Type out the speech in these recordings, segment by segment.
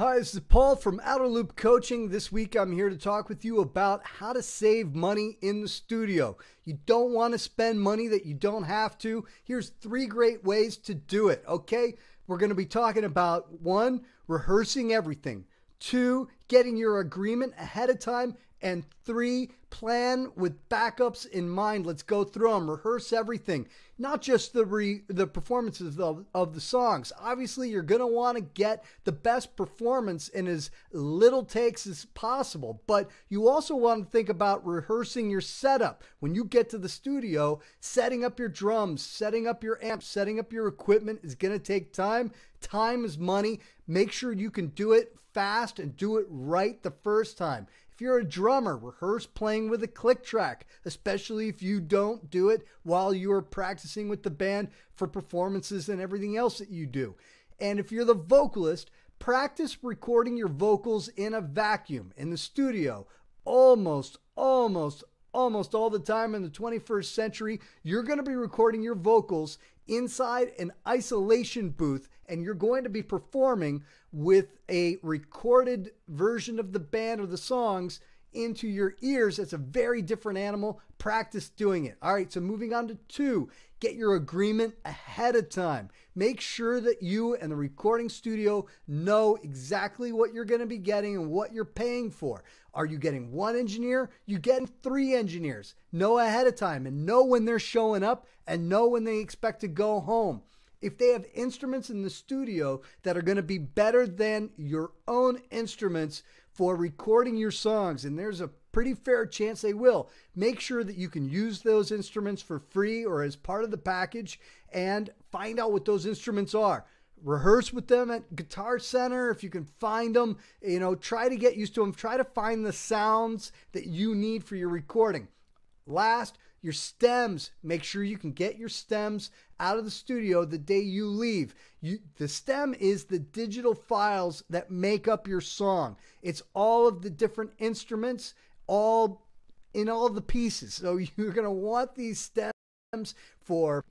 Hi, this is Paul from Outerloop Coaching. This week I'm here to talk with you about how to save money in the studio. You don't want to spend money that you don't have to. Here's 3 great ways to do it, okay? We're going to be talking about 1, rehearsing everything, 2, getting your agreement ahead of time, and 3, plan with backups in mind. Let's go through them. Rehearse everything, not just the performances of the songs. Obviously, you're going to want to get the best performance in as little takes as possible, but you also want to think about rehearsing your setup. When you get to the studio, setting up your drums, setting up your amps, setting up your equipment is going to take time. Time is money. Make sure you can do it fast and do it right the first time. If you're a drummer, rehearse playing with a click track, especially if you don't do it while you are practicing with the band for performances and everything else that you do. And if you're the vocalist, practice recording your vocals in a vacuum in the studio. Almost all the time in the 21st century, you're going to be recording your vocals inside an isolation booth, and you're going to be performing with a recorded version of the band or the songs into your ears. That's a very different animal. Practice doing it. All right, so moving on to 2, get your agreement ahead of time. Make sure that you and the recording studio know exactly what you're going to be getting and what you're paying for. Are you getting 1 engineer? You're getting 3 engineers. Know ahead of time and know when they're showing up and know when they expect to go home. If they have instruments in the studio that are going to be better than your own instruments for recording your songs, and there's a pretty fair chance they will, make sure that you can use those instruments for free or as part of the package, and find out what those instruments are. Rehearse with them at Guitar Center if you can find them. Try to get used to them. Try to find the sounds that you need for your recording. Last, your stems. Make sure you can get your stems out of the studio the day you leave. The stem is the digital files that make up your song. It's all of the different instruments, all in all the pieces. So you're going to want these stems for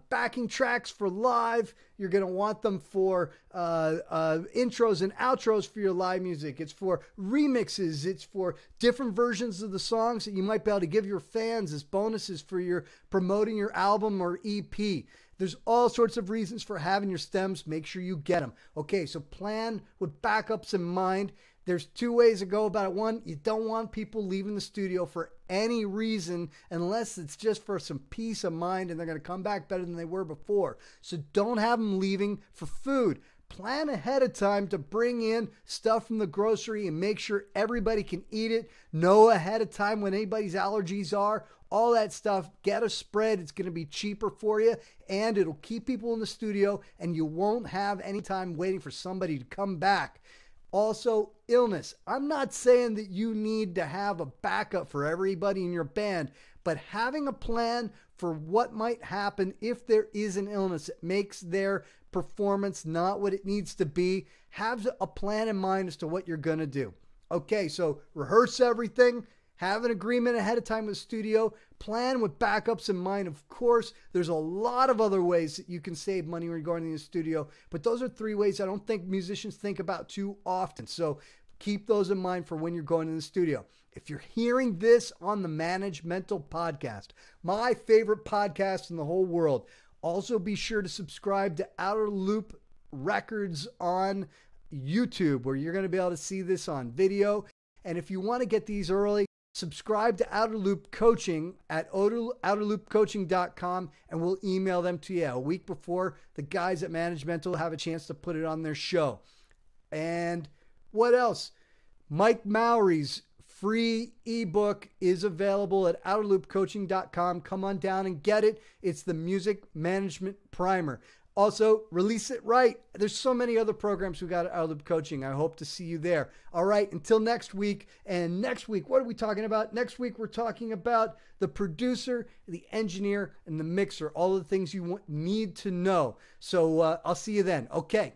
backing tracks for live. You're going to want them for intros and outros for your live music. It's for remixes. It's for different versions of the songs that you might be able to give your fans as bonuses for your promoting your album or EP. There's all sorts of reasons for having your stems. Make sure you get them. Okay, so plan with backups in mind. There's 2 ways to go about it. 1, you don't want people leaving the studio for any reason unless it's just for some peace of mind and they're going to come back better than they were before. So don't have them leaving for food. Plan ahead of time to bring in stuff from the grocery and make sure everybody can eat it. Know ahead of time when anybody's allergies are. All that stuff. Get a spread. It's going to be cheaper for you and it'll keep people in the studio and you won't have any time waiting for somebody to come back. Also, illness. I'm not saying that you need to have a backup for everybody in your band, but having a plan for what might happen if there is an illness that makes their performance not what it needs to be, have a plan in mind as to what you're going to do. Okay, so rehearse everything. Have an agreement ahead of time with the studio. Plan with backups in mind. Of course, there's a lot of other ways that you can save money when you're going to the studio, but those are 3 ways I don't think musicians think about too often. So keep those in mind for when you're going to the studio. If you're hearing this on the Manage Mental podcast, my favorite podcast in the whole world, also be sure to subscribe to Outerloop Records on YouTube, where you're going to be able to see this on video. And if you want to get these early, subscribe to Outerloop Coaching at outerloopcoaching.com and we'll email them to you a week before the guys at Manage Mental have a chance to put it on their show. And what else? Mike Mowry's free ebook is available at outerloopcoaching.com. Come on down and get it. It's the Music Management Primer. Also, Release It Right. There's so many other programs we got at Outerloop Coaching. I hope to see you there. All right, until next week. And next week, what are we talking about? Next week, we're talking about the producer, the engineer, and the mixer. All of the things you need to know. So I'll see you then. Okay.